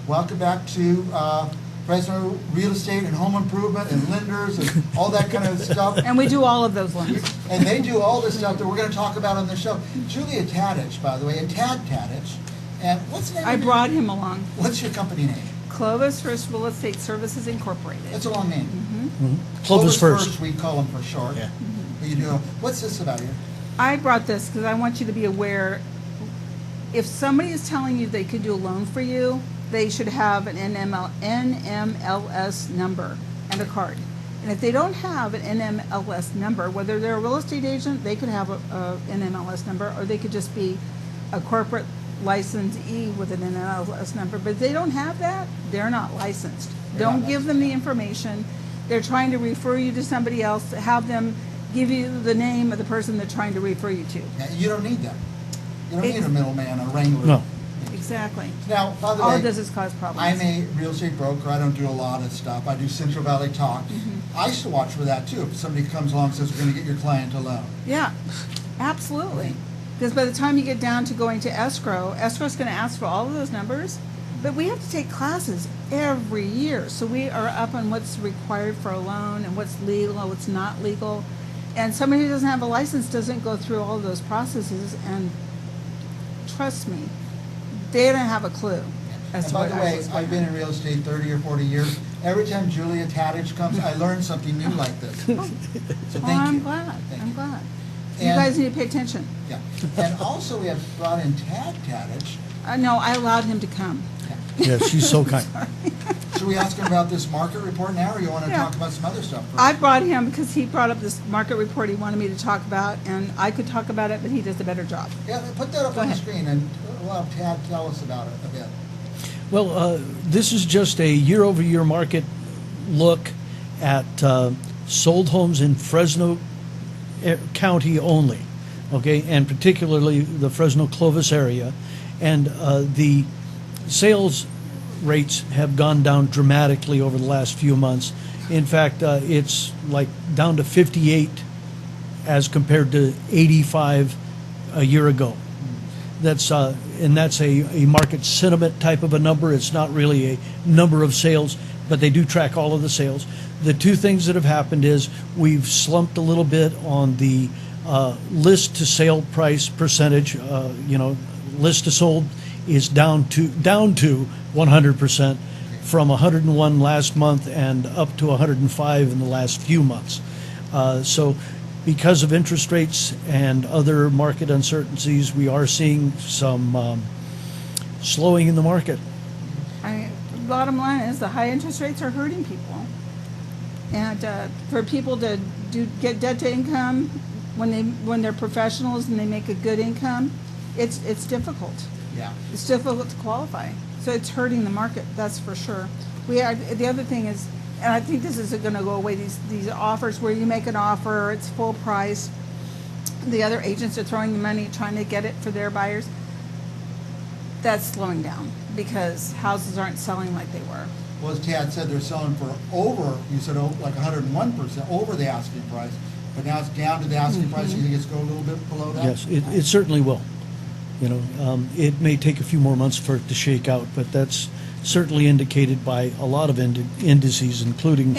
welcome back to Fresno Real Estate and Home Improvement and lenders and all that kind of stuff. And we do all of those ones. And they do all this stuff that we're going to talk about on the show. Julia Tadich, by the way, and Tad Tadich. And what's the name? I brought him along. What's your company name? Clovis First Real Estate Services Incorporated. That's a long name. Clovis First. We call them for short. Yeah. You do. What's this about here? I brought this because I want you to be aware, if somebody is telling you they could do a loan for you, they should have an NMLS number and a card. And if they don't have an NMLS number, whether they're a real estate agent, they could have a NMLS number, or they could just be a corporate licensee with an NMLS number. But if they don't have that, they're not licensed. Don't give them the information. They're trying to refer you to somebody else. Have them give you the name of the person they're trying to refer you to. Yeah, you don't need that. You don't need a middleman, a wrangler. No. Exactly. Now, by the All way, it does is cause problems. I'm a real estate broker. I don't do a lot of stuff. I do Central Valley Talk. I used to watch for that too. If somebody comes along and says, we're going to get your client a loan. Yeah, absolutely. Because by the time you get down to going to escrow is going to ask for all of those numbers. But we have to take classes every year. So we are up on what's required for a loan and what's legal and what's not legal. And somebody who doesn't have a license doesn't go through all of those processes. And trust me, they don't have a clue. And by the way, I've been in real estate 30 or 40 years. Every time Julia Tadich comes, I learn something new like this. So thank you. I'm glad. I'm glad. You guys need to pay attention. Yeah. And also we have brought in Tad Tadich. No, I allowed him to come. Yeah, she's so kind. Should we ask him about this market report now, or you want to talk about some other stuff first? I brought him because he brought up this market report he wanted me to talk about, and I could talk about it, but he does a better job. Yeah, put that up on the screen, and we'll have Tad tell us about it a bit. Well, this is just a year-over-year market look at sold homes in Fresno County only, okay, and particularly the Fresno Clovis area. And the sales rates have gone down dramatically over the last few months. In fact, it's like down to 58 as compared to 85 a year ago. That's a market sentiment type of a number. It's not really a number of sales, but they do track all of the sales. The two things that have happened is we've slumped a little bit on the list to sale price percentage. List to sold is down to 100% from 101 last month and up to 105 in the last few months. So because of interest rates and other market uncertainties, we are seeing some slowing in the market. Bottom line is the high interest rates are hurting people. And for people to get debt to income when they're professionals and they make a good income, it's difficult. Yeah. It's difficult to qualify. So it's hurting the market, that's for sure. The other thing is, and I think this isn't going to go away, these offers where you make an offer, it's full price, the other agents are throwing the money trying to get it for their buyers. That's slowing down because houses aren't selling like they were. Well, as Tad said, they're selling for over, you said like 101% over the asking price, but now it's down to the asking price. You think it's going a little bit below that? Yes, it certainly will. It may take a few more months for it to shake out, but that's certainly indicated by a lot of indices, including.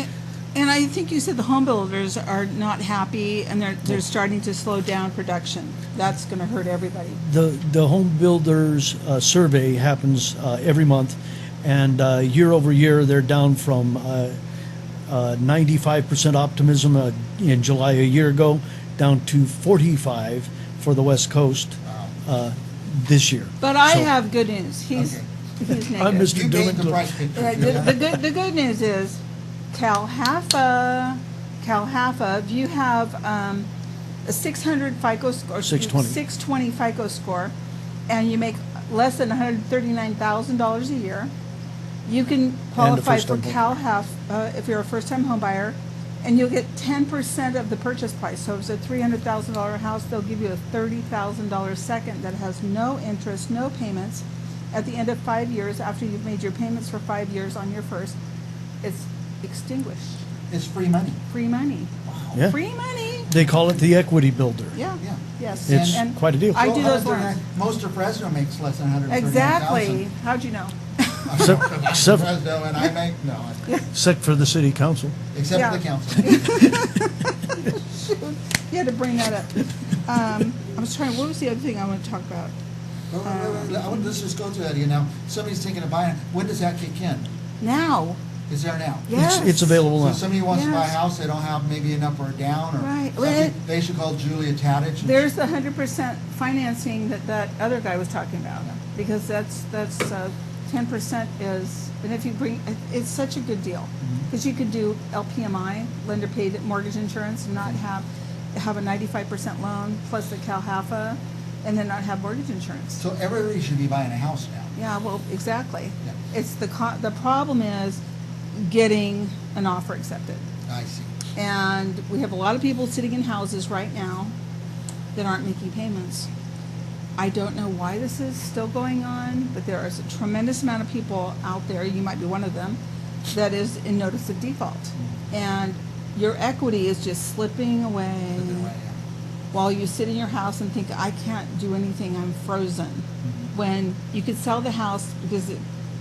And I think you said the home builders are not happy, and they're starting to slow down production. That's going to hurt everybody. The home builders survey happens every month, and year over year they're down from 95% optimism in July a year ago down to 45 for the West Coast this year. But I have good news. He's negative. I'm Mr. You paint Dillon. the price picture. The good news is Calhaffa, if you have a 600 FICO score, 620 FICO score, and you make less than $139,000 a year, you can qualify for Calhaffa if you're a first-time home buyer, and you'll get 10% of the purchase price. So if it's a $300,000 house, they'll give you a $30,000 second that has no interest, no payments. At the end of 5 years, after you've made your payments for 5 years on your first, it's extinguished. It's free money. Free money. Wow. Yeah. Free money. They call it the equity builder. Yeah. Yeah. Yes. It's And quite a deal. I do those So loans. most of Fresno makes less than $139,000. Exactly. How'd you know? Except, I'm from except, Fresno and I make, no, except for the city council. except for the Yeah. council. You had to bring that up. I was trying, what was the other thing I want to talk about? Let's just go through that again now. Somebody's thinking of buying, when does that kick in? Now, Is there now? yes. It's available So now. if somebody wants to buy a Yes. house, they don't have maybe an up or a down or Right. something, they should call Julia Tadich. and- There's the 100% financing that other guy was talking about, because that's 10% is, and if you bring, it's such a good deal, because you could do LPMI, lender paid mortgage insurance, and not have a 95% loan plus the CalHFA, and then not have mortgage insurance. So everybody should be buying a house now. Yeah, well, exactly. Yeah. It's the problem is getting an offer accepted. I see. And we have a lot of people sitting in houses right now that aren't making payments. I don't know why this is still going on, but there is a tremendous amount of people out there, you might be one of them, that is in notice of default. And your equity is just slipping away Living away, yeah. while you sit in your house and think, I can't do anything, I'm frozen. When you could sell the house because the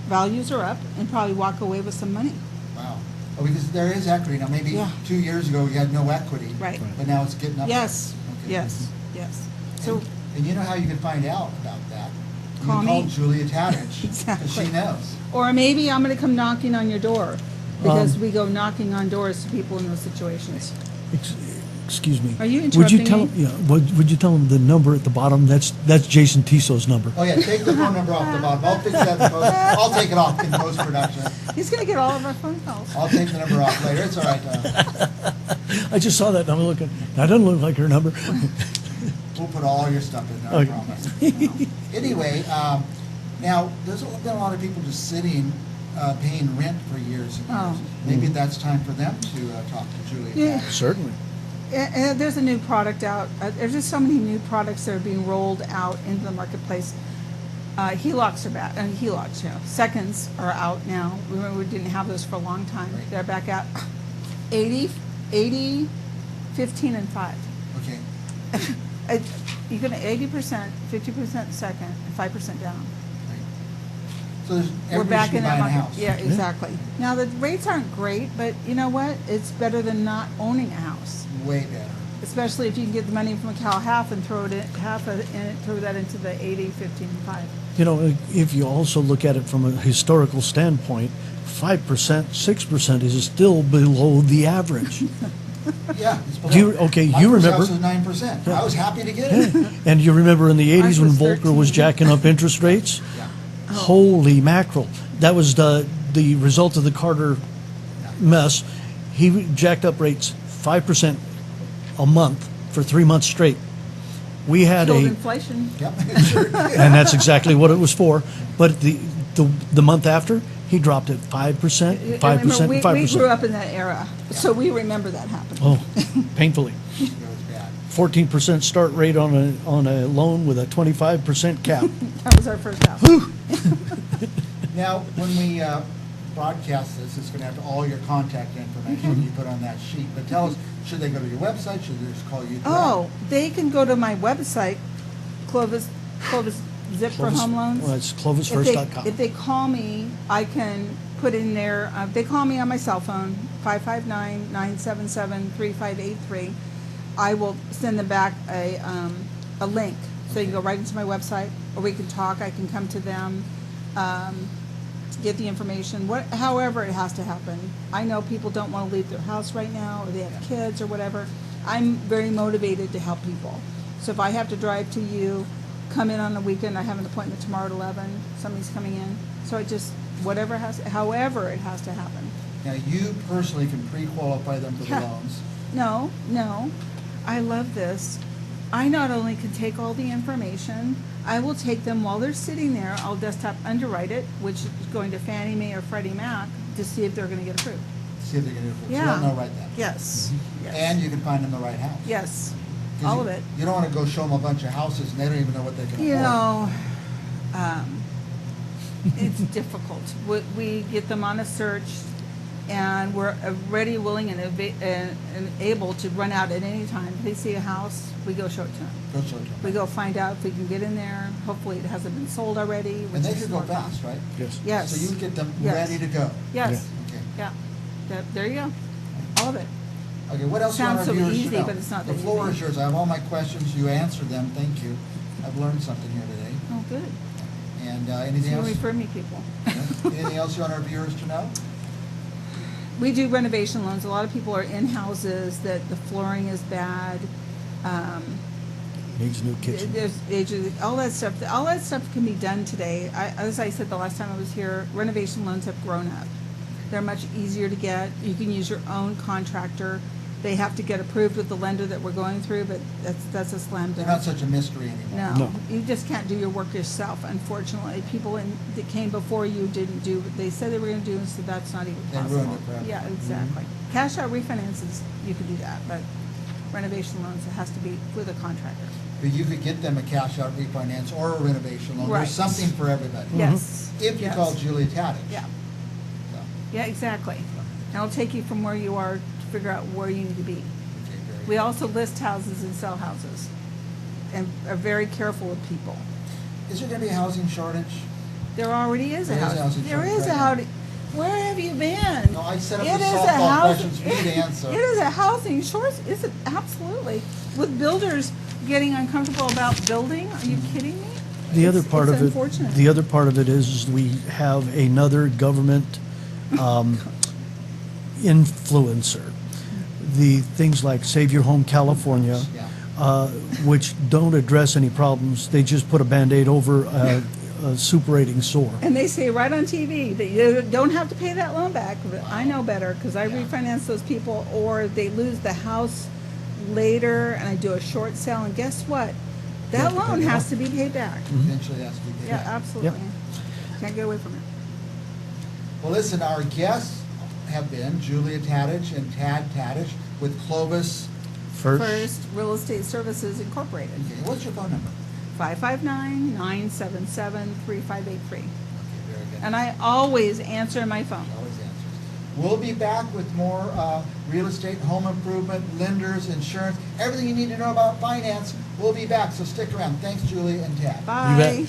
values are up and probably walk away with some money. Wow. Oh, because there is equity now. Maybe Yeah. 2 years ago you had no equity. Right. But now it's getting up there. Yes, Okay. yes, yes. So, And you know how you can find out about that? You Call can call me. Julia Tadich. Because Exactly. she knows. or maybe I'm gonna come knocking on your door, because we go knocking on doors to people in those situations. Excuse me. Are you Would you interrupting tell me? him? Yeah. Would you tell him the number at the bottom? That's Jason Tisso's number. Oh, yeah, take the phone number off the bottom. I'll fix that in post. I'll take it off in post-production. He's gonna get all of our phone calls. I'll take the number off later. It's all right. I just saw that and I'm looking. That doesn't look like her number. We'll put all your stuff in there, I Okay. promise. Anyway, now, there's been a lot of people just sitting, paying rent for years and years. Oh. Maybe that's time for them to talk to Julia Yeah. Tadich. Certainly. And there's a new product out. There's just so many new products that are being rolled out into the marketplace. HELOCs are back. HELOCs, seconds are out now. Remember, we didn't have those for a long time. Right. They're back out. 80, 15, and 5. Okay. You can 80%, 50% second, and 5% down. Right. So there's, We're everybody back should be in that buying a market. house. Yeah, exactly. Now the rates aren't great, but you know what? It's better than not owning a house. Way better. Especially if you can get the money from a CalHF and throw it in, throw that into the 80, 15, and 5. You know, if you also look at it from a historical standpoint, 5%, 6% is still below the average. Yeah. It's below. You- okay, My you first remember- house was 9%. I was happy to get it. And you remember in the 80s Ours when was Volcker was 13. jacking up interest rates? Yeah. Holy mackerel. That was the result of the Carter mess. He jacked up rates 5% a month for 3 months straight. We had Killed a, inflation. Yep. It sure did. and that's exactly what it was for. But the month after, he dropped it 5%, 5%, Remember, we 5%. grew up in that era, so we remember that happening. Oh, painfully. It was bad. 14% start rate on a loan with a 25% cap. That was our first house. Now, when we broadcast this, it's going to have all your contact information you put on that sheet. But tell us, should they go to your website? Should they just call you? direct? Oh, they can go to my website, Clovis Zip for Home Loans. Well, it's If clovisfirst.com. they call me, I can put in there, they call me on my cell phone, 559-977-3583. I will send them back a link, so you can go right into my website, or we can talk, I can come to them, to get the information, however it has to happen. I know people don't want to leave their house right now, or they have kids or whatever. I'm very motivated to help people. So if I have to drive to you, come in on the weekend, I have an appointment tomorrow at 11, somebody's coming in. So it just, however it has to happen. Now, you personally can pre-qualify them for the Yeah. loans. No, I love this. I not only can take all the information, I will take them while they're sitting there, I'll desktop underwrite it, which is going to Fannie Mae or Freddie Mac, to see if they're gonna get approved. See if they can do it. So you Yeah. don't know right then. Yes, yes. And you can find them the right house. Yes, 'Cause all you- of it. You don't want to go show them a bunch of houses and they don't even know what they can afford. You know, it's difficult. We get them on a search, And we're ready, willing, and able to run out at any time. If they see a house, we go show it to them. Go show it to them. We go find out if we can get in there. Hopefully it hasn't been sold already. And they could go fast, right? Yes. Yes. So you get them Yes. ready to go. Yes, Okay. yeah. There you go. All of it. Okay, what else do you want Sounds our so viewers to easy, know? but it's not The that floor easy. is yours. I have all my questions. You answered them. Thank you. I've learned something here today. Oh, good. And So anything you else? refer me people. Anything else you want our viewers to know? We do renovation loans. A lot of people are in houses that the flooring is bad. Needs a new kitchen. All that stuff can be done today. As I said the last time I was here, renovation loans have grown up. They're much easier to get. You can use your own contractor. They have to get approved with the lender that we're going through, but that's a slam They're not dunk. such a mystery anymore. No, No. you just can't do your work yourself, unfortunately. People that came before you didn't do what they said they were going to do, and so that's not even They possible. ruined it forever. Yeah, exactly. Cash out refinances, you can do that, but renovation loans, it has to be with a contractor. But you could get them a cash out refinance or a renovation loan. Right. There's something for everybody. Yes. If you yes. call Julia Tadich. Yeah, So, yeah, exactly. And I'll take you from where you are to figure out where you need to be. okay, very We good. also list houses and sell houses, and are very careful with people. Is there going to be a housing shortage? There already is a There is a house. housing There shortage is a right housing. Where have you been? No, I set up It the is a softball house- questions for you to answer. It is a housing short. Is it absolutely with builders getting uncomfortable about building? Are you kidding me? The other It's- part it's of it, unfortunate. the other part of it is we have another government influencer. The things like Save Your Home California, Yeah. which don't address any problems. They just put a Band-Aid over a superating sore. And they say right on TV that you don't have to pay that loan back. But I know better because I Yeah. refinance those people, or they lose the house later, and I do a short sale. And guess what? That have to pay loan it has off. to be paid back. Eventually it has to be paid Yeah, back. absolutely. Can't get away from it. Well, listen, our guests have been Julia Tadich and Tad Tadich with Clovis. First Real Estate Services Incorporated. Okay, what's your phone number? 559-977-3583. Okay, very good. And I always answer my phone. Always answers. We'll be back with more real estate, home improvement, lenders, insurance, everything you need to know about finance. We'll be back, so stick around. Thanks, Julie and Tad. Bye. bet.